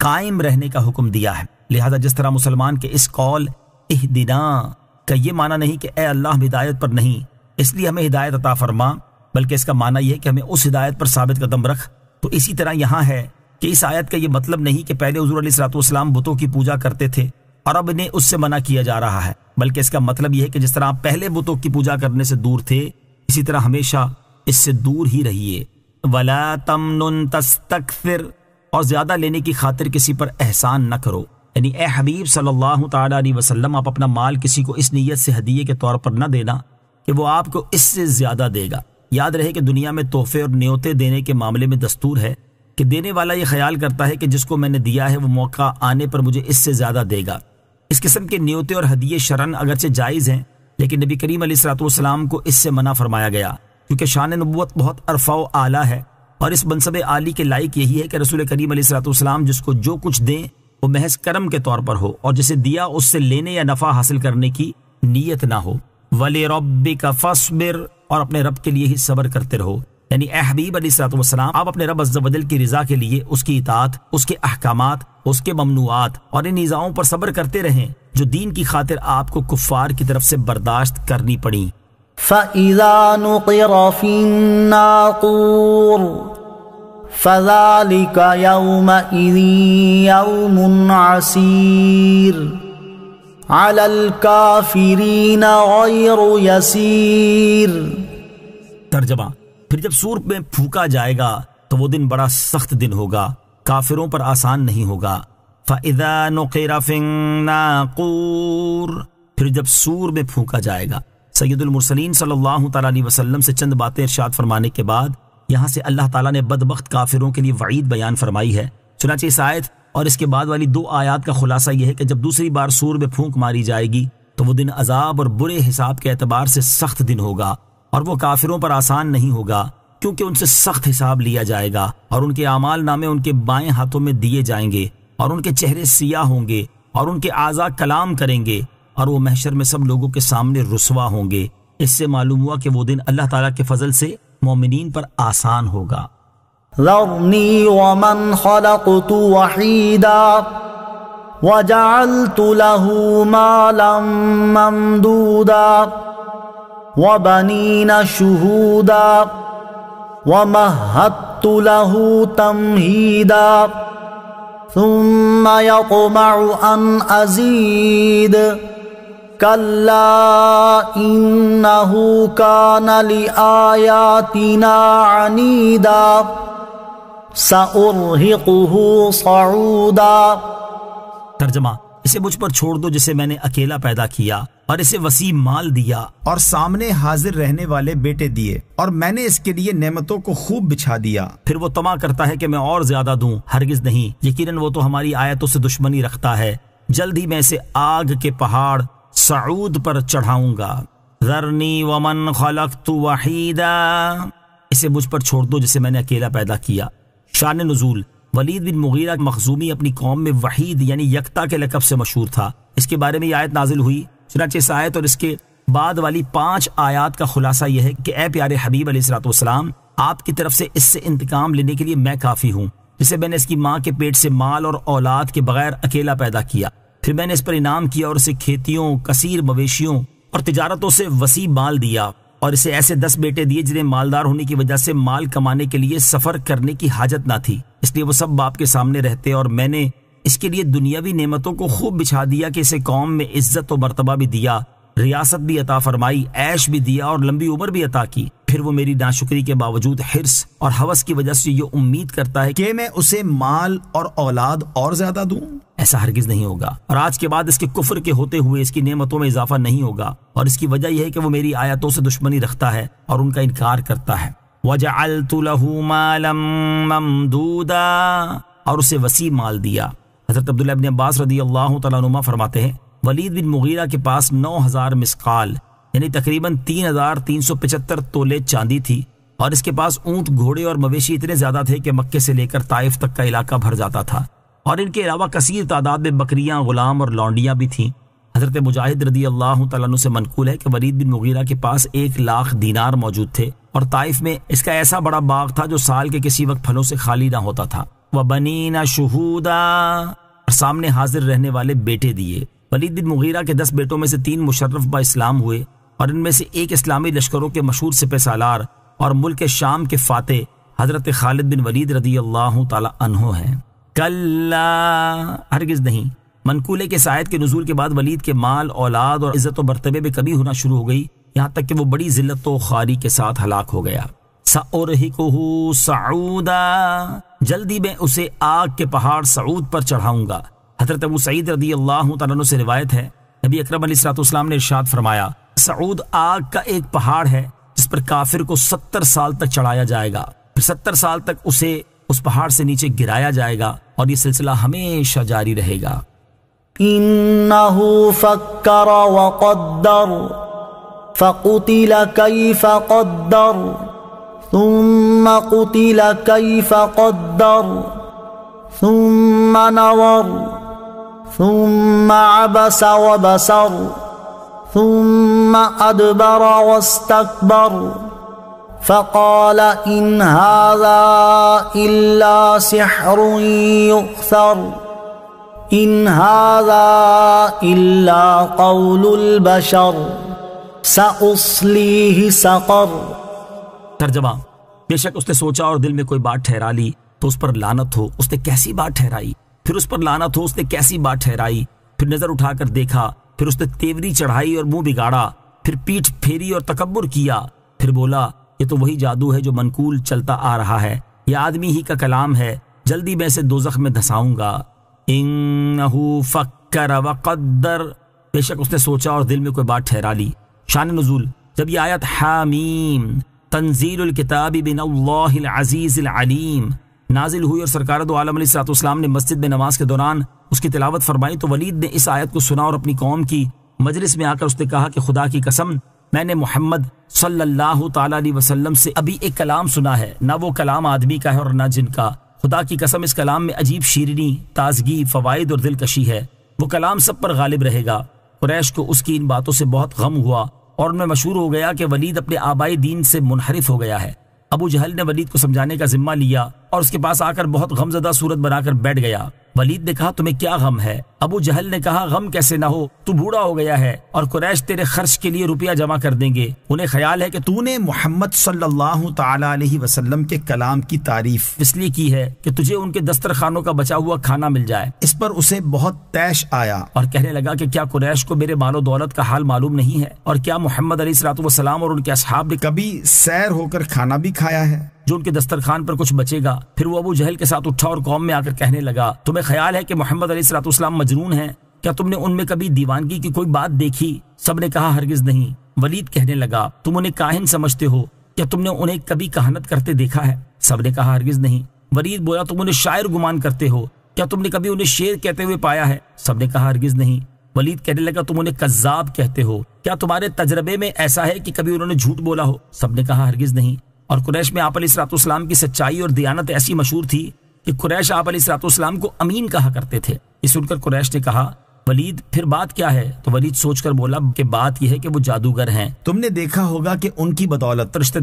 قائم رہنے کا حکم دیا ہے۔ لہذا جس طرح مسلمان کے اس قول اہدنا کا یہ معنی نہیں کہ اے اللہ ہم ہدایت پر نہیں اس لیے ہمیں ہدایت عطا فرما، بلکہ اس کا معنی یہ ہے کہ ہمیں اس ہدایت پر ثابت قدم رکھ، تو اسی طرح یہاں ہے کہ اس آیت کا یہ مطلب نہیں کہ پہلے حضور علیہ الصلوۃ والسلام بتوں کی پوجا کرتے تھے اور اب انہیں اس سے منع کیا جا رہا ہے، بلکہ اس کا مطلب یہ ہے کہ جس طرح آپ پہلے بتوں کی پوجا کرنے سے دور تھے اسی طرح ہمیشہ اس سے دور ہی رہیے۔ وَلَا تَمْنُن تَسْتَكْثِرْ، اور زیادہ لینے کی خاطر کسی پر احسان نہ کرو، یعنی اے حبیب صلی اللہ تعالیٰ علیہ وسلم آپ اپنا مال کسی کو اس نیت سے ہدیے کے طور پر نہ دینا کہ وہ آپ کو اس سے زیادہ دے گا۔ یاد رہے کہ دنیا میں تحفے اور نیوتے دینے کے معاملے میں دستور ہے کہ دینے والا یہ خیال کرتا ہے کہ جس کو میں نے دیا ہے وہ موقع آنے پر مجھے اس سے زیادہ دے گا۔ اس قسم کے نیوتے اور ہدیے شرعاً اگرچہ جائز ہیں، لیکن نبی کریم علیہ الصلوۃ والسلام کو اس سے منع فرمایا گیا، کیونکہ شان نبوت بہت ارفع و اعلیٰ ہے، اور اس منصب عالی کے لائق یہی ہے کہ رسول کریم علیہ الصلوۃ والسلام جس کو جو کچھ دیں وہ محض کرم کے طور پر ہو، اور جسے دیا اس سے لینے یا نفع حاصل کرنے کی نیت نہ ہو۔ وَلِرَبِّكَ فَاصْبِرْ، اور اپنے رب کے لیے ہی صبر کرتے رہو، یعنی اے حبیب علیہ الصلوۃ والسلام آپ اپنے رب عز و جل کی رضا کے لیے اس کی اطاعت، اس کے احکامات، اس کے ممنوعات اور ان ایذاؤں پر صبر کرتے رہیں جو دین کی خاطر آپ کو کفار کی طرف سے برداشت کرنی پڑیں۔ فَإِذَا نُقِرَ فِي النَّاقُورِ فَذَلِكَ يَوْمَئِذٍ يَوْمٌ عَسِيرٌ عَلَى الْكَافِرِينَ غَيْرُ يَسِيرٌ۔ ترجمہ، پھر جب سور میں پھونکا جائے گا تو وہ دن بڑا سخت دن ہوگا، کافروں پر آسان نہیں ہوگا۔ فَإِذَا نُقِرَ فِي النَّاقُورِ، پھر جب سور میں پھونکا جائے گا۔ سید المرسلین صلی اللہ تعالیٰ علیہ وسلم سے چند باتیں ارشاد فرمانے کے بعد یہاں سے اللہ تعالیٰ نے بدبخت کافروں کے لیے وعید بیان فرمائی ہے۔ چنانچہ اس آیت اور اس کے بعد والی 2 آیات کا خلاصہ یہ ہے کہ جب دوسری بار سور میں پھونک ماری جائے گی تو وہ دن عذاب اور برے حساب کے اعتبار سے سخت دن ہوگا، اور وہ کافروں پر آسان نہیں ہوگا، کیونکہ ان سے سخت حساب لیا جائے گا، اور ان کے اعمال نامے ان کے بائیں ہاتھوں میں دیے جائیں گے، اور ان کے چہرے سیاہ ہوں گے، اور ان کے اعضاء کلام کریں گے، اور وہ محشر میں سب لوگوں کے سامنے رسوا ہوں گے۔ اس سے معلوم ہوا کہ وہ دن اللہ تعالیٰ کے فضل سے مومنین پر آسان ہوگا۔ ذرنی ومن خلقت وحیدا وجعلت له مالا ممدودا وبنین شہودا ومہدت له تمہیدا ثم يطمع ان ازید كلا إنه كان لآياتنا عنيدا سأرهقه صعودا۔ ترجمہ، اسے مجھ پر چھوڑ دو جسے میں نے اکیلا پیدا کیا اور اسے وسیع مال دیا اور سامنے حاضر رہنے والے بیٹے دیے، اور میں نے اس کے لیے نعمتوں کو خوب بچھا دیا۔ پھر وہ طمع کرتا ہے کہ میں اور زیادہ دوں، ہرگز نہیں، یقیناً وہ تو ہماری آیتوں سے دشمنی رکھتا ہے، جلد ہی میں اسے آگ کے پہاڑ سعود پر چڑھاؤں گا۔ ذرنی ومن خلقت وحیدا، اسے مجھ پر چھوڑ دو جسے میں نے اکیلا پیدا کیا۔ شان نزول، ولید بن مغیرہ مخزومی اپنی قوم میں وحید یعنی یکتا کے لقب سے مشہور تھا۔ اس کے بارے میں یہ آیت نازل ہوئی، چنانچہ اس آیت اور اس کے بعد والی 5 آیات کا خلاصہ یہ ہے کہ اے پیارے حبیب علیہ الصلوۃ والسلام آپ کی طرف سے اس سے انتقام لینے کے لیے میں کافی ہوں، جسے میں نے اس کی ماں کے پیٹ سے مال اور اولاد کے بغیر اکیلا پیدا کیا، پھر میں نے اس پر انعام کیا اور اسے کھیتیوں، کثیر مویشیوں اور تجارتوں سے وسیع مال دیا، اور اسے ایسے 10 بیٹے دیے جنہیں مالدار ہونے کی وجہ سے مال کمانے کے لیے سفر کرنے کی حاجت نہ تھی، اس لیے وہ سب باپ کے سامنے رہتے، اور میں نے اس کے لیے دنیاوی نعمتوں کو خوب بچھا دیا کہ اسے قوم میں عزت و مرتبہ بھی دیا، ریاست بھی عطا فرمائی، عیش بھی دیا اور لمبی عمر بھی عطا کی۔ پھر وہ میری ناشکری کے باوجود حرص اور ہوس کی وجہ سے یہ امید کرتا ہے کہ میں اسے مال اور اولاد اور زیادہ دوں۔ ایسا ہرگز نہیں ہوگا، اور آج کے بعد اس کے کفر کے ہوتے ہوئے اس کی نعمتوں میں اضافہ نہیں ہوگا، اور اس کی وجہ یہ ہے کہ وہ میری آیاتوں سے دشمنی رکھتا ہے اور ان کا انکار کرتا ہے۔ وَجَعَلْتُ لَهُ مَالًا مَمْدُودًا، اور اسے وسیع مال دیا۔ حضرت عبداللہ ابن عباس رضی اللہ تعالیٰ عنہما فرماتے ہیں ولید بن مغیرہ کے پاس 9000 مسقال یعنی تقریباً 3375 تولے چاندی تھی، اور اس کے پاس اونٹ، گھوڑے اور مویشی اتنے زیادہ تھے کہ مکے سے لے کر طائف تک کا علاقہ بھر جاتا تھا، اور ان کے علاوہ کثیر تعداد میں بکریاں، غلام اور لونڈیاں بھی تھیں۔ حضرت مجاہد رضی اللہ تعالیٰ عنہ سے منقول ہے کہ ولید بن مغیرہ کے پاس 1,00,000 دینار موجود تھے، اور طائف میں اس کا ایسا بڑا باغ تھا جو سال کے کسی وقت پھلوں سے خالی نہ ہوتا تھا۔ وبنین شہودا، اور سامنے حاضر رہنے والے بیٹے دیے۔ ولید بن مغیرہ کے 10 بیٹوں میں سے 3 مشرف با اسلام ہوئے، اور ان میں سے ایک اسلامی لشکروں کے مشہور سپہ سالار اور ملک شام کے فاتح حضرت خالد بن ولید رضی اللہ تعالی عنہ ہیں۔ کلا، ہرگز نہیں۔ منقولے کے آیت کے نزول کے بعد ولید کے مال، اولاد اور عزت و مرتبے میں کمی ہونا شروع ہو گئی، یہاں تک کہ وہ بڑی ذلت و خواری کے ساتھ ہلاک ہو گیا۔ سأرہقہ صعودا، جلدی میں اسے آگ کے پہاڑ سعود پر چڑھاؤں گا۔ حضرت ابو سعید رضی اللہ تعالیٰ عنہ سے روایت ہے، نبی اکرم علیہ الصلوۃ والسلام نے ارشاد فرمایا، سعود آگ کا ایک پہاڑ ہے جس پر کافر کو 70 سال تک چڑھایا جائے گا، پھر 70 سال تک اسے اس پہاڑ سے نیچے گرایا جائے گا، اور یہ سلسلہ ہمیشہ جاری رہے گا۔ انہ فکر وقدر فقتل کیف قدر ثم قتل کیف قدر ثم نظر ثم عبس وبسر ثم ادبر واستكبر فقال ان هذا الا سحر يؤثر ان هذا الا قول البشر سأصليه سقر۔ ترجمہ، بے شک اس نے سوچا اور دل میں کوئی بات ٹھہرا لی تو اس پر لعنت ہو، اس نے کیسی بات ٹھہرائی، پھر اس پر لعنت ہو، اس نے کیسی بات ٹھہرائی، پھر نظر اٹھا کر دیکھا، پھر اس نے تیوری چڑھائی اور منہ بگاڑا، پھر پیٹھ پھیری اور تکبر کیا، پھر بولا یہ تو وہی جادو ہے جو منقول چلتا آ رہا ہے، یہ آدمی ہی کا کلام ہے، جلدی میں اسے دوزخ میں دھساؤں گا۔ انہو فکر وقدر، بے شک اس نے سوچا اور دل میں کوئی بات ٹھہرا لی۔ شان نزول، جب یہ آیت حامیم تنزیل الکتاب من اللہ العزیز العلیم نازل ہوئی اور سرکار دو عالم علیہ الصلوۃ والسلام نے مسجد میں نماز کے دوران اس کی تلاوت فرمائی تو ولید نے اس آیت کو سنا اور اپنی قوم کی مجلس میں آ کر اس نے کہا کہ خدا کی قسم، میں نے محمد صلی اللہ تعالی علیہ وسلم سے ابھی ایک کلام سنا ہے، نہ وہ کلام آدمی کا ہے اور نہ جن کا۔ خدا کی قسم اس کلام میں عجیب شیرینی، تازگی، فوائد اور دلکشی ہے، وہ کلام سب پر غالب رہے گا۔ قریش کو اس کی ان باتوں سے بہت غم ہوا اور ان میں مشہور ہو گیا کہ ولید اپنے آبائی دین سے منحرف ہو گیا ہے۔ ابو جہل نے ولید کو سمجھانے کا ذمہ لیا اور اس کے پاس آ کر بہت غمزدہ صورت بنا کر بیٹھ گیا۔ ولید نے کہا تمہیں کیا غم ہے؟ ابو جہل نے کہا غم کیسے نہ ہو، تو بوڑھا ہو گیا ہے اور قریش تیرے خرچ کے لیے روپیہ جمع کر دیں گے، انہیں خیال ہے کہ تو نے محمد صلی اللہ تعالی علیہ وسلم کے کلام کی تعریف اس لیے کی ہے کہ تجھے ان کے دسترخوانوں کا بچا ہوا کھانا مل جائے۔ اس پر اسے بہت طیش آیا اور کہنے لگا کہ کیا قریش کو میرے مال و دولت کا حال معلوم نہیں ہے، اور کیا محمد علیہ الصلوۃ والسلام اور ان کے اصحاب نے کبھی سیر ہو کر کھانا بھی کھایا ہے جو ان کے دسترخوان پر کچھ بچے گا؟ پھر وہ ابو جہل کے ساتھ اٹھا اور قوم میں آ کر کہنے لگا تمہیں خیال ہے کہ محمد علیہ الصلوۃ والسلام مجنون ہیں؟ کیا تم نے ان میں کبھی دیوانگی کی کوئی بات دیکھی؟ سب نے کہا ہرگز نہیں۔ ولید کہنے لگا تم انہیں کاہن سمجھتے ہو، کیا تم نے انہیں کبھی کہانت کرتے دیکھا ہے؟ سب نے کہا ہرگز نہیں۔ ولید بولا تم انہیں شاعر گمان کرتے ہو، کیا تم نے کبھی انہیں شعر کہتے ہوئے پایا ہے؟ سب نے کہا ہرگز نہیں۔ ولید کہنے لگا تم انہیں کذاب کہتے ہو، کیا تمہارے تجربے میں ایسا ہے کہ کبھی انہوں نے جھوٹ بولا ہو؟ سب نے کہا ہرگز نہیں۔ اور قریش میں آپ علیہ الصلوۃ والسلام کی سچائی اور دیانت ایسی مشہور تھی کہ قریش آپ علیہ الصلوۃ والسلام کو امین کہا کرتے تھے۔ یہ سن کر قریش نے کہا ولید پھر بات کیا ہے؟ تو ولید سوچ کر بولا کہ بات یہ ہے کہ وہ جادوگر ہیں۔ تم نے دیکھا ہوگا کہ ان کی بدولت رشتہ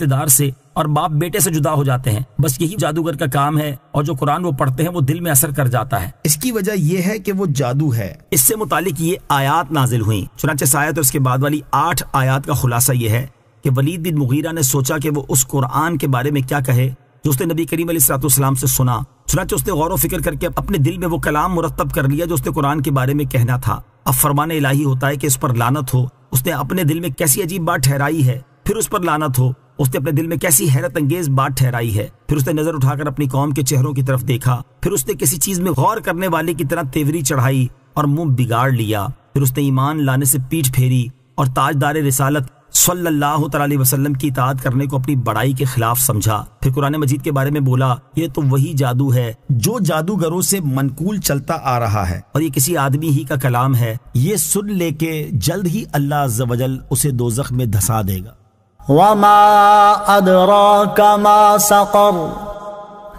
دار سے اور باپ بیٹے سے جدا ہو جاتے ہیں، بس یہی جادوگر کا کام ہے، اور جو قرآن وہ پڑھتے ہیں وہ دل میں اثر کر جاتا ہے۔ اس کی وجہ یہ ہے کہ وہ جادو ہے۔ اس سے متعلق یہ آیات نازل ہوئیں، چنانچہ اس آیت اور اس کے بعد والی 8 آیات کا خلاصہ یہ ہے کہ ولید بن مغیرہ نے سوچا کہ وہ اس قرآن کے بارے میں کیا کہے جو اس نے نبی کریم علیہ الصلوۃ والسلام سے سنا۔ چنانچہ اس نے غور و فکر کر کے اپنے دل میں وہ کلام مرتب کر لیا جو اس نے قرآن کے بارے میں کہنا تھا۔ اب فرمان الہی ہوتا ہے کہ اس پر لعنت ہو، اس نے اپنے دل میں کیسی عجیب بات ٹھہرائی ہے، پھر اس پر لعنت ہو، اس نے اپنے دل میں کیسی حیرت انگیز بات ٹھہرائی ہے، پھر اس نے نظر اٹھا کر اپنی قوم کے چہروں کی طرف دیکھا، پھر اس نے کسی چیز میں غور کرنے والے کی طرح تیوری چڑھائی اور منہ بگاڑ لیا، پھر اس نے ایمان لانے سے پیٹھ پھیری اور تاجدار رسالت صلی اللہ تعالی علیہ وسلم کی اطاعت کرنے کو اپنی بڑائی کے خلاف سمجھا۔ پھر قرآن مجید کے بارے میں بولا یہ تو وہی جادو ہے جو جادوگروں سے منقول چلتا آ رہا ہے، اور یہ کسی آدمی ہی کا کلام ہے، یہ سن لے کہ جلد ہی اللہ عز و جل اسے دوزخ میں دھسا دے گا۔ وما ادراک ما سقر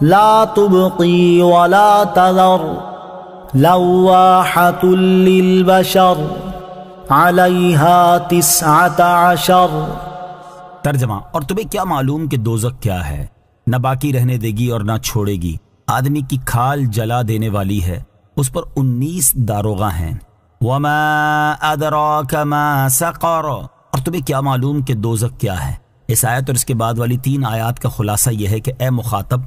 لا تبقی ولا تذر لواحۃ للبشر علیہا 19۔ ترجمہ، اور تمہیں کیا معلوم کہ دوزخ کیا ہے؟ نہ باقی رہنے دے گی اور نہ چھوڑے گی، آدمی کی کھال جلا دینے والی ہے، اس پر 19 داروغہ ہیں۔ وما ادراک ما سقر، اور تمہیں کیا معلوم کہ دوزخ کیا ہے۔ اس آیت اور اس کے بعد والی 3 آیات کا خلاصہ یہ ہے کہ اے مخاطب،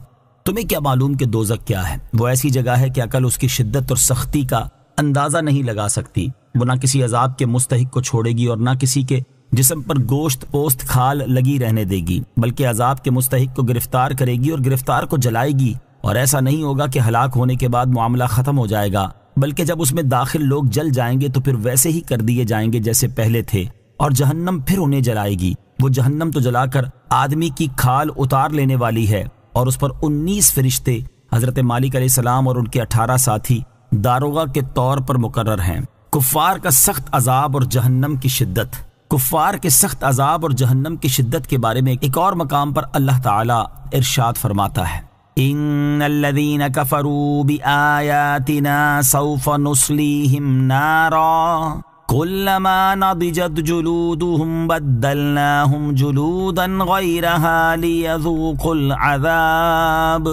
تمہیں کیا معلوم کہ دوزخ کیا ہے؟ وہ ایسی جگہ ہے کہ عقل اس کی شدت اور سختی کا اندازہ نہیں لگا سکتی۔ وہ نہ کسی عذاب کے مستحق کو چھوڑے گی اور نہ کسی کے جسم پر گوشت پوست کھال لگی رہنے دے گی، بلکہ عذاب کے مستحق کو گرفتار کرے گی اور گرفتار کو جلائے گی۔ اور ایسا نہیں ہوگا کہ ہلاک ہونے کے بعد معاملہ ختم ہو جائے گا، بلکہ جب اس میں داخل لوگ جل جائیں گے تو پھر ویسے ہی کر دیے جائیں گے جیسے پہلے تھے، اور جہنم پھر انہیں جلائے گی۔ وہ جہنم تو جلا کر آدمی کی کھال اتار لینے والی ہے، اور اس پر 19 فرشتے حضرت مالک علیہ السلام اور ان کے 18 ساتھی داروغہ کے طور پر مقرر ہیں۔ کفار کا سخت عذاب اور جہنم کی شدت۔ کفار کے سخت عذاب اور جہنم کی شدت کے بارے میں ایک اور مقام پر اللہ تعالی ارشاد فرماتا ہے، ان الذين كفروا بآياتنا سوف نصليهم نارا كلما نضجت جلودهم بدلناهم جلودا غيرها ليذوقوا العذاب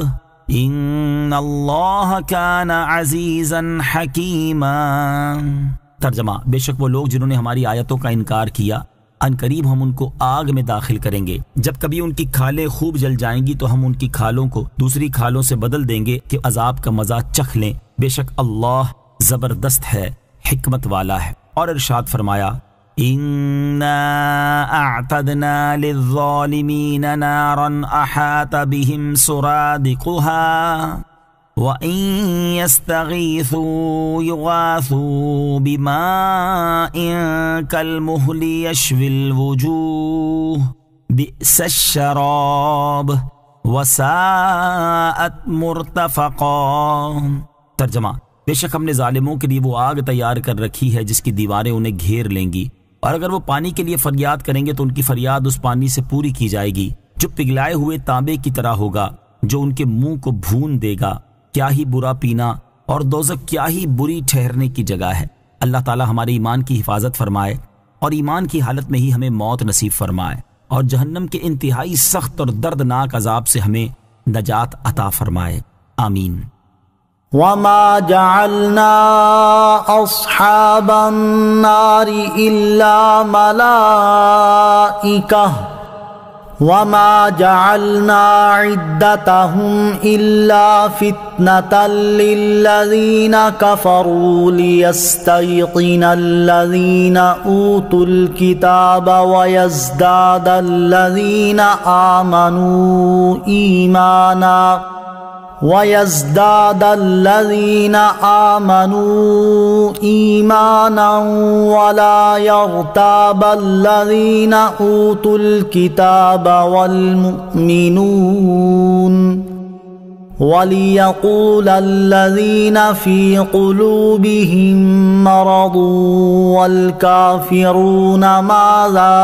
ان اللہ كان عزيزا حكيما۔ ترجمہ، بے شک وہ لوگ جنہوں نے ہماری آیتوں کا انکار کیا، ان قریب ہم ان کو آگ میں داخل کریں گے۔ جب کبھی ان کی کھالیں خوب جل جائیں گی تو ہم ان کی کھالوں کو دوسری کھالوں سے بدل دیں گے کہ عذاب کا مزہ چکھ لیں۔ بے شک اللہ زبردست ہے، حکمت والا ہے۔ اور ارشاد فرمایا، اِنَّا أَعْتَدْنَا لِلظَّالِمِينَ نَارًا أَحَاطَ بِهِمْ سُرَادِقُهَا وَإِن يَسْتَغِيثُوا يُغَاثُوا بِمَاءٍ كَالْمُهْلِ يَشْوِي الْوُجُوهَ بِئْسَ الشَّرَابُ وَسَاءَتْ مُرْتَفَقًا۔ ترجمہ، بے شک ہم نے ظالموں کے لیے وہ آگ تیار کر رکھی ہے جس کی دیواریں انہیں گھیر لیں گی، اور اگر وہ پانی کے لیے فریاد کریں گے تو ان کی فریاد اس پانی سے پوری کی جائے گی جو پگھلائے ہوئے تانبے کی طرح ہوگا، جو ان کے منہ کو بھون دے گا۔ کیا ہی برا پینا اور دوزخ کیا ہی بری ٹھہرنے کی جگہ ہے۔ اللہ تعالی ہمارے ایمان کی حفاظت فرمائے اور ایمان کی حالت میں ہی ہمیں موت نصیب فرمائے، اور جہنم کے انتہائی سخت اور دردناک عذاب سے ہمیں نجات عطا فرمائے، آمین۔ وما جعلنا اصحاب النار الا ملائکہ وما جعلنا عدتهم الا فتنة للذین كفروا ليستيقن الذین اوتوا الكتاب ويزداد الذین آمنوا ایمانا ولا يرتاب الذین اوتوا الكتاب والمؤمنون وليقول الذين في قلوبهم مرض والكافرون ماذا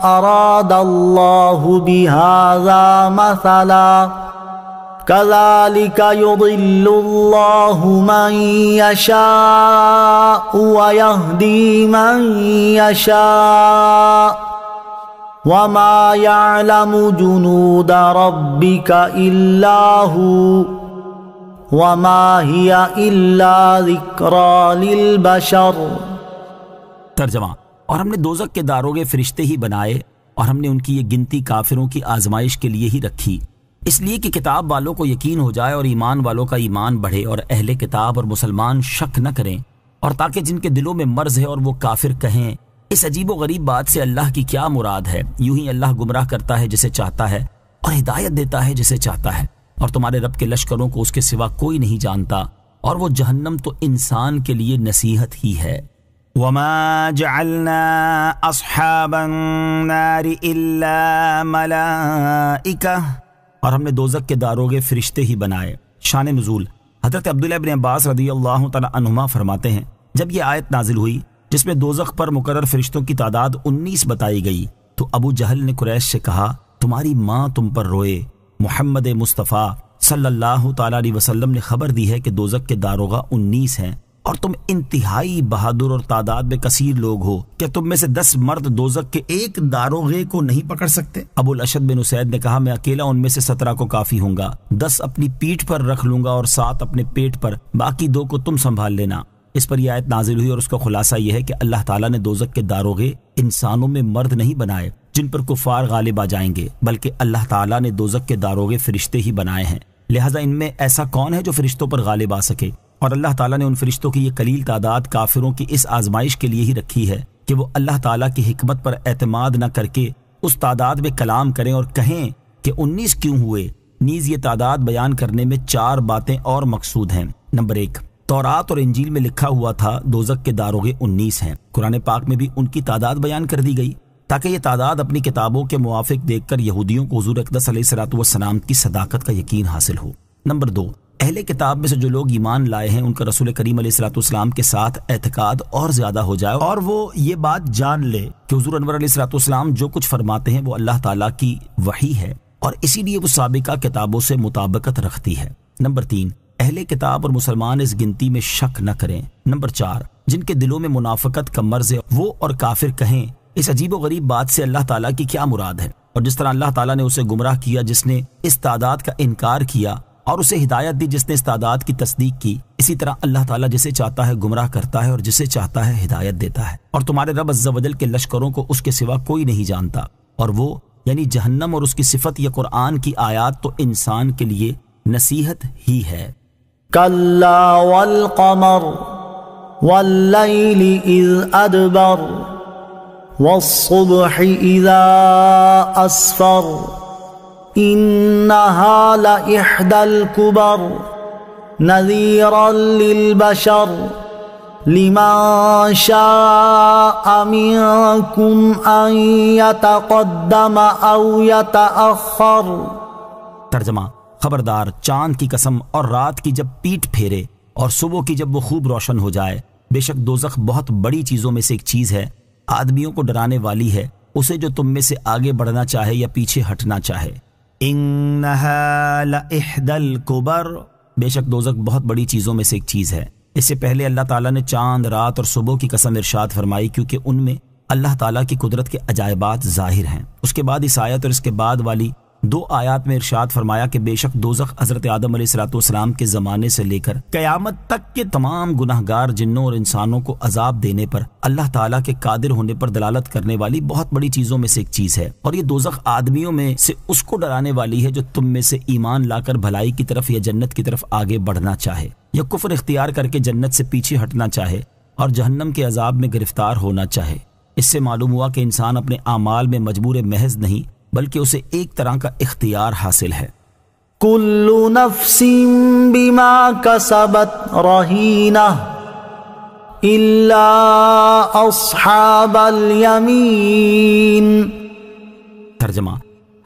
أراد الله بهذا مثلا كذلك يضل الله من يشاء ويهدي من يشاء وما يعلم جنود ربك إلا هو وما هي إلا ذكرى للبشر۔ ترجمہ، اور ہم نے دوزخ کے داروغے فرشتے ہی بنائے، اور ہم نے ان کی یہ گنتی کافروں کی آزمائش کے لیے ہی رکھی، اس لیے کہ کتاب والوں کو یقین ہو جائے اور ایمان والوں کا ایمان بڑھے، اور اہل کتاب اور مسلمان شک نہ کریں، اور تاکہ جن کے دلوں میں مرض ہے اور وہ کافر کہیں اس عجیب و غریب بات سے اللہ کی کیا مراد ہے۔ یوں ہی اللہ گمراہ کرتا ہے جسے چاہتا ہے اور ہدایت دیتا ہے جسے چاہتا ہے، اور تمہارے رب کے لشکروں کو اس کے سوا کوئی نہیں جانتا، اور وہ جہنم تو انسان کے لیے نصیحت ہی ہے۔ وما جعلنا اصحاب النار الا ملائکہ، اور ہم نے دوزخ کے داروغے فرشتے ہی بنائے۔ شان نزول، حضرت عبداللہ ابن عباس رضی اللہ تعالی عنہما فرماتے ہیں، جب یہ آیت نازل ہوئی جس میں دوزخ پر مقرر فرشتوں کی تعداد 19 بتائی گئی، تو ابو جہل نے قریش سے کہا، تمہاری ماں تم پر روئے، محمد مصطفیٰ صلی اللہ تعالی علیہ وسلم نے خبر دی ہے کہ دوزخ کے داروغہ 19 ہیں، اور تم انتہائی بہادر اور تعداد میں کثیر لوگ ہو، کیا تم میں سے 10 مرد دوزخ کے ایک داروغے کو نہیں پکڑ سکتے؟ ابو الاشد بن اسید نے کہا میں اکیلا ان میں سے 17 کو کافی ہوں گا، 10 اپنی پیٹھ پر رکھ لوں گا اور 7 اپنے پیٹ پر، باقی 2 کو تم سنبھال لینا۔ اس پر یہ آیت نازل ہوئی اور اس کا خلاصہ یہ ہے کہ اللہ تعالیٰ نے دوزخ کے داروغے انسانوں میں مرد نہیں بنائے جن پر کفار غالب آ جائیں گے، بلکہ اللہ تعالیٰ نے دوزخ کے داروغے فرشتے ہی بنائے ہیں، لہٰذا ان میں ایسا کون ہے جو فرشتوں پر غالب آ سکے؟ اور اللہ تعالیٰ نے ان فرشتوں کی یہ قلیل تعداد کافروں کی اس آزمائش کے لیے ہی رکھی ہے کہ وہ اللہ تعالیٰ کی حکمت پر اعتماد نہ کر کے اس تعداد میں کلام کریں اور کہیں کہ 19 کیوں ہوئے۔ نیز یہ تعداد بیان کرنے میں 4 باتیں اور مقصود ہیں۔ نمبر 1، تورات اور انجیل میں لکھا ہوا تھا دوزخ کے داروغے 19 ہیں، قرآن پاک میں بھی ان کی تعداد بیان کر دی گئی تاکہ یہ تعداد اپنی کتابوں کے موافق دیکھ کر یہودیوں کو حضور اقدس علیہ الصلوۃ والسلام کی صداقت کا یقین حاصل ہو۔ نمبر 2، اہل کتاب میں سے جو لوگ ایمان لائے ہیں ان کا رسول کریم علیہ الصلوۃ والسلام کے ساتھ اعتقاد اور زیادہ ہو جائے اور وہ یہ بات جان لے کہ حضور انور علیہ الصلوۃ والسلام جو کچھ فرماتے ہیں وہ اللہ تعالیٰ کی وحی ہے اور اسی لیے وہ سابقہ کتابوں سے مطابقت رکھتی ہے۔ نمبر 3، اہل کتاب اور مسلمان اس گنتی میں شک نہ کریں۔ نمبر 4، جن کے دلوں میں منافقت کا مرض ہے وہ اور کافر کہیں اس عجیب و غریب بات سے اللہ تعالیٰ کی کیا مراد ہے، اور جس طرح اللہ تعالیٰ نے اسے گمراہ کیا جس نے اس تعداد کا انکار کیا اور اسے ہدایت دی جس نے اس تعداد کی تصدیق کی، اسی طرح اللہ تعالیٰ جسے چاہتا ہے گمراہ کرتا ہے اور جسے چاہتا ہے ہدایت دیتا ہے، اور تمہارے رب عز و جل کے لشکروں کو اس کے سوا کوئی نہیں جانتا، اور وہ یعنی جہنم اور اس کی صفت یا قرآن کی آیات تو انسان کے لیے نصیحت ہی ہے۔ کلا والقمر واللیل اذ ادبر والصبح اذا اسفر انہا لإحدى الكبر نذیرا للبشر لمن شاء منکم ان یتقدم او یتأخر۔ ترجمہ، خبردار چاند کی قسم اور رات کی جب پیٹ پھیرے اور صبح کی جب وہ خوب روشن ہو جائے، بے شک دوزخ بہت بڑی چیزوں میں سے ایک چیز ہے، آدمیوں کو ڈرانے والی ہے، اسے جو تم میں سے آگے بڑھنا چاہے یا پیچھے ہٹنا چاہے۔ انہا لإحدى الکبر، بے شک دوزخ بہت بڑی چیزوں میں سے ایک چیز ہے۔ اس سے پہلے اللہ تعالیٰ نے چاند، رات اور صبح کی قسم ارشاد فرمائی کیونکہ ان میں اللہ تعالیٰ کی قدرت کے عجائبات ظاہر ہیں۔ اس کے بعد اس آیت اور اس کے بعد والی 2 آیات میں ارشاد فرمایا کہ بے شک دوزخ حضرت آدم علیہ الصلوۃ والسلام کے زمانے سے لے کر قیامت تک کے تمام گناہگار جنوں اور انسانوں کو عذاب دینے پر اللہ تعالیٰ کے قادر ہونے پر دلالت کرنے والی بہت بڑی چیزوں میں سے ایک چیز ہے، اور یہ دوزخ آدمیوں میں سے اس کو ڈرانے والی ہے جو تم میں سے ایمان لا کر بھلائی کی طرف یا جنت کی طرف آگے بڑھنا چاہے یا کفر اختیار کر کے جنت سے پیچھے ہٹنا چاہے اور جہنم کے عذاب میں گرفتار ہونا چاہے۔ اس سے معلوم ہوا کہ انسان اپنے اعمال میں مجبور محض نہیں بلکہ اسے ایک طرح کا اختیار حاصل ہے۔ کل نفس بما کسبت رہینہ الا اصحاب الیمین۔ ترجمہ،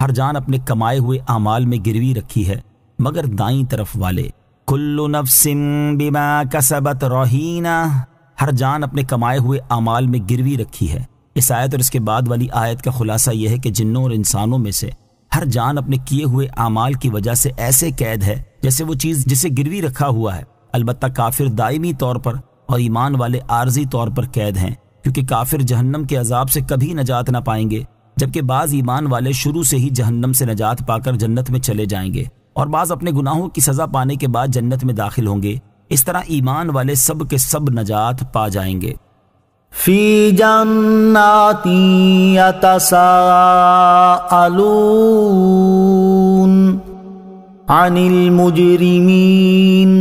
ہر جان اپنے کمائے ہوئے اعمال میں گروی رکھی ہے مگر دائیں طرف والے۔ کل نفس بما کسبت رہینہ، ہر جان اپنے کمائے ہوئے اعمال میں گروی رکھی ہے۔ اس آیت اور اس کے بعد والی آیت کا خلاصہ یہ ہے کہ جنوں اور انسانوں میں سے ہر جان اپنے کیے ہوئے اعمال کی وجہ سے ایسے قید ہے جیسے وہ چیز جسے گروی رکھا ہوا ہے، البتہ کافر دائمی طور پر اور ایمان والے عارضی طور پر قید ہیں، کیونکہ کافر جہنم کے عذاب سے کبھی نجات نہ پائیں گے، جبکہ بعض ایمان والے شروع سے ہی جہنم سے نجات پا کر جنت میں چلے جائیں گے، اور بعض اپنے گناہوں کی سزا پانے کے بعد جنت میں داخل ہوں گے۔ اس طرح ایمان والے سب کے سب نجات پا جائیں گے۔ فی جنات یتساءلون عن المجرمین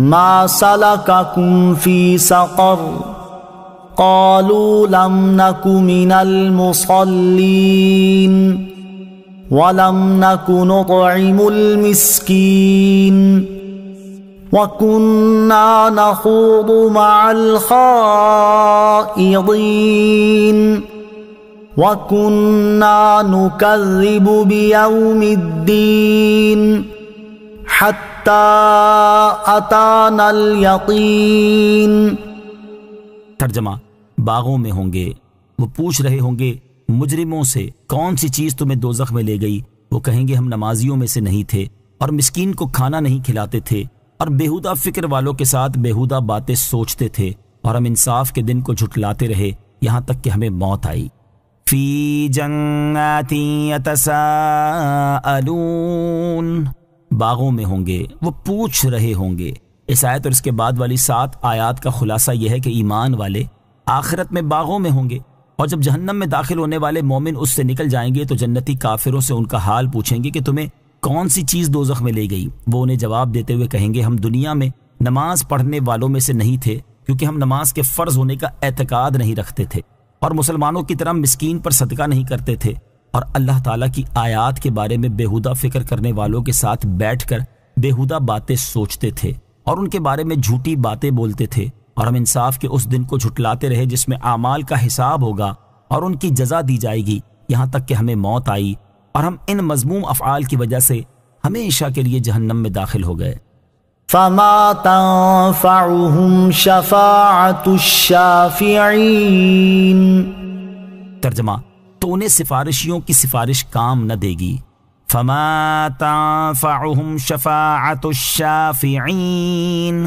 ما سلککم فی سقر قالوا لم نک من المصلین ولم نک نطعم المسکین وَكُنَّا نَخُوضُ مَعَ الْخَائِضِينَ وَكُنَّا نُكَذِّبُ بِيَوْمِ الدِّينِ حَتَّى أَتَانَا الْيَقِينَ۔ ترجمہ، باغوں میں ہوں گے، وہ پوچھ رہے ہوں گے مجرموں سے کون سی چیز تمہیں دوزخ میں لے گئی، وہ کہیں گے ہم نمازیوں میں سے نہیں تھے اور مسکین کو کھانا نہیں کھلاتے تھے اور بیہودہ فکر والوں کے ساتھ بیہودہ باتیں سوچتے تھے، اور ہم انصاف کے دن کو جھٹلاتے رہے یہاں تک کہ ہمیں موت آئی۔ فی جنات یتساءلون، باغوں میں ہوں گے، وہ پوچھ رہے ہوں گے۔ اس آیت اور اس کے بعد والی 7 آیات کا خلاصہ یہ ہے کہ ایمان والے آخرت میں باغوں میں ہوں گے، اور جب جہنم میں داخل ہونے والے مومن اس سے نکل جائیں گے تو جنتی کافروں سے ان کا حال پوچھیں گے کہ تمہیں کون سی چیز دوزخ میں لے گئی؟ وہ انہیں جواب دیتے ہوئے کہیں گے ہم دنیا میں نماز پڑھنے والوں میں سے نہیں تھے، کیونکہ ہم نماز کے فرض ہونے کا اعتقاد نہیں رکھتے تھے، اور مسلمانوں کی طرح مسکین پر صدقہ نہیں کرتے تھے، اور اللہ تعالیٰ کی آیات کے بارے میں بیہودہ فکر کرنے والوں کے ساتھ بیٹھ کر بیہودہ باتیں سوچتے تھے اور ان کے بارے میں جھوٹی باتیں بولتے تھے، اور ہم انصاف کے اس دن کو جھٹلاتے رہے جس میں اعمال کا حساب ہوگا اور ان کی جزا دی جائے گی، یہاں تک کہ ہمیں موت آئی اور ہم ان مذموم افعال کی وجہ سے ہمیشہ کے لیے جہنم میں داخل ہو گئے۔ فما تنفعهم شفاعة الشافعین، ترجمہ، تو انہیں سفارشیوں کی سفارش کام نہ دے گی۔ فما تنفعهم شفاعة الشافعین،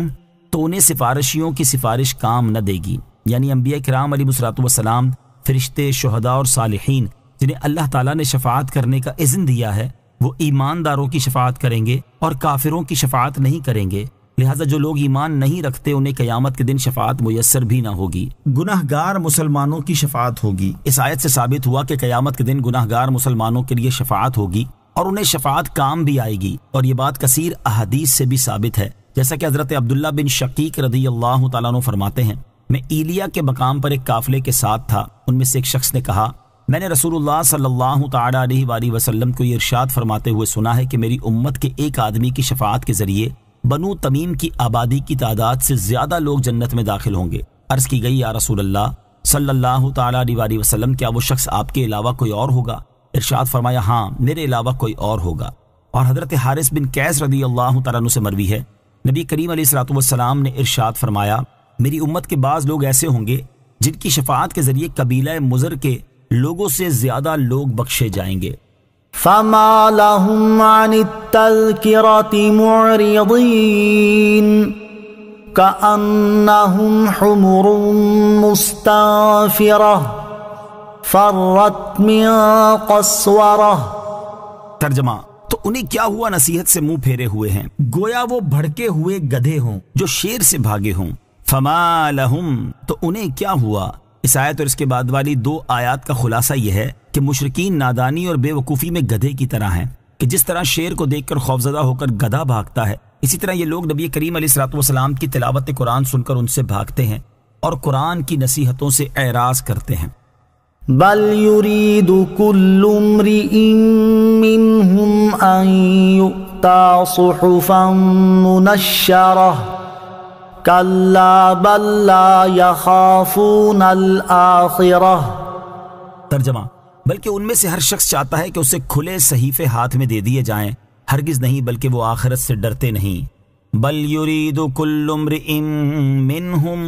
تو انہیں سفارشیوں کی سفارش کام نہ دے گی، یعنی انبیاء کرام علیہ الصلوۃ والسلام، فرشتے، شہداء اور صالحین جنہیں اللہ تعالیٰ نے شفاعت کرنے کا اذن دیا ہے، وہ ایمانداروں کی شفاعت کریں گے اور کافروں کی شفاعت نہیں کریں گے، لہٰذا جو لوگ ایمان نہیں رکھتے انہیں قیامت کے دن شفاعت میسر بھی نہ ہوگی۔ گناہ گار مسلمانوں کی شفاعت ہوگی۔ اس آیت سے ثابت ہوا کہ قیامت کے دن گناہ گار مسلمانوں کے لیے شفاعت ہوگی اور انہیں شفاعت کام بھی آئے گی، اور یہ بات کثیر احادیث سے بھی ثابت ہے، جیسا کہ حضرت عبداللہ بن شقیق رضی اللہ تعالیٰ عنہ فرماتے ہیں، میں ایلیا کے مقام پر ایک قافلے کے ساتھ تھا، ان میں سے ایک شخص نے کہا میں نے رسول اللہ صلی اللہ تعالی علیہ وآلہ وسلم کو یہ ارشاد فرماتے ہوئے سنا ہے کہ میری امت کے ایک آدمی کی شفاعت کے ذریعے بنو تمیم کی آبادی کی تعداد سے زیادہ لوگ جنت میں داخل ہوں گے۔ عرض کی گئی یا رسول اللہ صلی اللہ تعالی علیہ وآلہ وسلم، کیا وہ شخص آپ کے علاوہ کوئی اور ہوگا؟ ارشاد فرمایا ہاں، میرے علاوہ کوئی اور ہوگا۔ اور حضرت حارث بن قیس رضی اللہ تعالیٰ عنہ سے مروی ہے، نبی کریم علیہ الصلوۃ والسلام نے ارشاد فرمایا میری امت کے بعض لوگ ایسے ہوں گے جن کی شفاعت کے ذریعے قبیلہ مضر کے لوگوں سے زیادہ لوگ بخشے جائیں گے۔ فما لهم عن التذکرۃ معرضین کأنہم حمر مستنفرہ فرت من قسورہ۔ ترجمہ، تو انہیں کیا ہوا نصیحت سے منہ پھیرے ہوئے ہیں، گویا وہ بھڑکے ہوئے گدھے ہوں جو شیر سے بھاگے ہوں۔ فما لہم، تو انہیں کیا ہوا؟ اس آیت اور اس کے بعد والی 2 آیات کا خلاصہ یہ ہے کہ مشرکین نادانی اور بے وقوفی میں گدھے کی طرح ہیں، کہ جس طرح شیر کو دیکھ کر خوفزدہ ہو کر گدھا بھاگتا ہے، اسی طرح یہ لوگ نبی کریم علیہ الصلوۃ والسلام کی تلاوت قرآن سن کر ان سے بھاگتے ہیں اور قرآن کی نصیحتوں سے اعراض کرتے ہیں۔ بل يريد كل امرئ منهم ان يؤتى صحفا منشرة كلا بل لا يخافون الآخرة۔ ترجمہ، بلکہ ان میں سے ہر شخص چاہتا ہے کہ اسے کھلے صحیفے ہاتھ میں دے دیے جائیں، ہرگز نہیں بلکہ وہ آخرت سے ڈرتے نہیں۔ بل يريد كل امرئ منهم،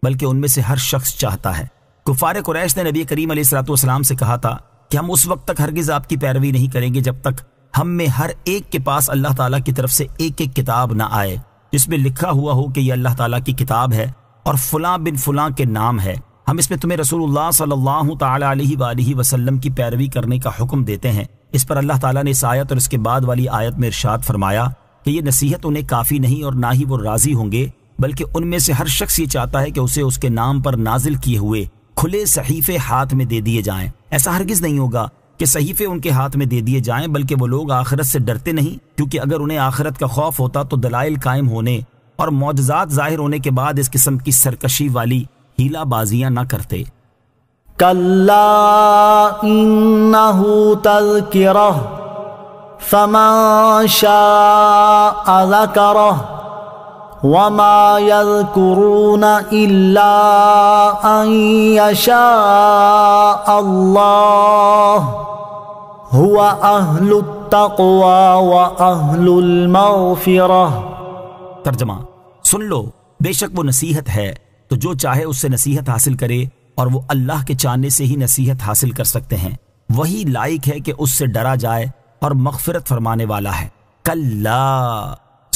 بلکہ ان میں سے ہر شخص چاہتا ہے۔ کفار قریش نے نبی کریم علیہ الصلوۃ والسلام سے کہا تھا کہ ہم اس وقت تک ہرگز آپ کی پیروی نہیں کریں گے جب تک ہم میں ہر ایک کے پاس اللہ تعالیٰ کی طرف سے ایک ایک کتاب نہ آئے جس میں لکھا ہوا ہو کہ یہ اللہ تعالیٰ کی کتاب ہے اور فلاں بن فلاں کے نام ہے، ہم اس میں تمہیں رسول اللہ صلی اللہ تعالی علیہ وآلہ وسلم کی پیروی کرنے کا حکم دیتے ہیں۔ اس پر اللہ تعالیٰ نے اس آیت اور اس کے بعد والی آیت میں ارشاد فرمایا کہ یہ نصیحت انہیں کافی نہیں اور نہ ہی وہ راضی ہوں گے، بلکہ ان میں سے ہر شخص یہ چاہتا ہے کہ اسے اس کے نام پر نازل کیے ہوئے کھلے صحیفے ہاتھ میں دے دیے جائیں۔ ایسا ہرگز نہیں ہوگا کہ صحیفے ان کے ہاتھ میں دے دیے جائیں، بلکہ وہ لوگ آخرت سے ڈرتے نہیں، کیونکہ اگر انہیں آخرت کا خوف ہوتا تو دلائل قائم ہونے اور معجزات ظاہر ہونے کے بعد اس قسم کی سرکشی والی ہیلا بازیاں نہ کرتے۔ کلا انہ تذکرہ فمن شاء ذکرہ وما يذكرون إلا أن يشاء الله هو أهل التقوى وأهل المغفرة۔ ترجمہ، سن لو، بے شک وہ نصیحت ہے، تو جو چاہے اس سے نصیحت حاصل کرے، اور وہ اللہ کے چاہنے سے ہی نصیحت حاصل کر سکتے ہیں، وہی لائق ہے کہ اس سے ڈرا جائے اور مغفرت فرمانے والا ہے۔ کلا،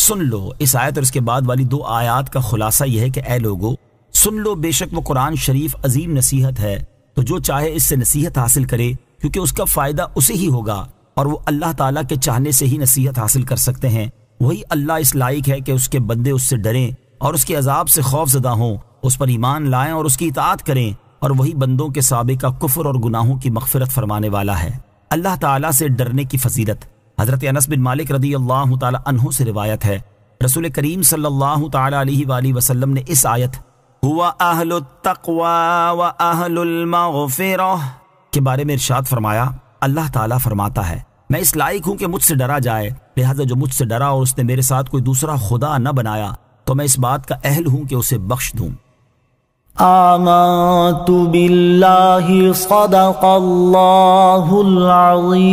سن لو۔ اس آیت اور اس کے بعد والی 2 آیات کا خلاصہ یہ ہے کہ اے لوگو سن لو، بے شک وہ قرآن شریف عظیم نصیحت ہے، تو جو چاہے اس سے نصیحت حاصل کرے کیونکہ اس کا فائدہ اسے ہی ہوگا، اور وہ اللہ تعالیٰ کے چاہنے سے ہی نصیحت حاصل کر سکتے ہیں۔ وہی اللہ اس لائق ہے کہ اس کے بندے اس سے ڈریں اور اس کے عذاب سے خوف زدہ ہوں، اس پر ایمان لائیں اور اس کی اطاعت کریں، اور وہی بندوں کے سابقہ کفر اور گناہوں کی مغفرت فرمانے والا ہے۔ اللہ تعالیٰ سے ڈرنے کی فضیلت حضرت انس بن مالک رضی اللہ تعالی عنہ سے روایت ہے، رسول کریم صلی اللہ تعالی علیہ وآلہ وسلم نے اس آیت ہوا اہل التقوی و اہل المغفرہ کے بارے میں ارشاد فرمایا، اللہ تعالیٰ فرماتا ہے میں اس لائق ہوں کہ مجھ سے ڈرا جائے، لہذا جو مجھ سے ڈرا اور اس نے میرے ساتھ کوئی دوسرا خدا نہ بنایا تو میں اس بات کا اہل ہوں کہ اسے بخش دوں۔ آمنت باللہ صدق اللہ العظیم۔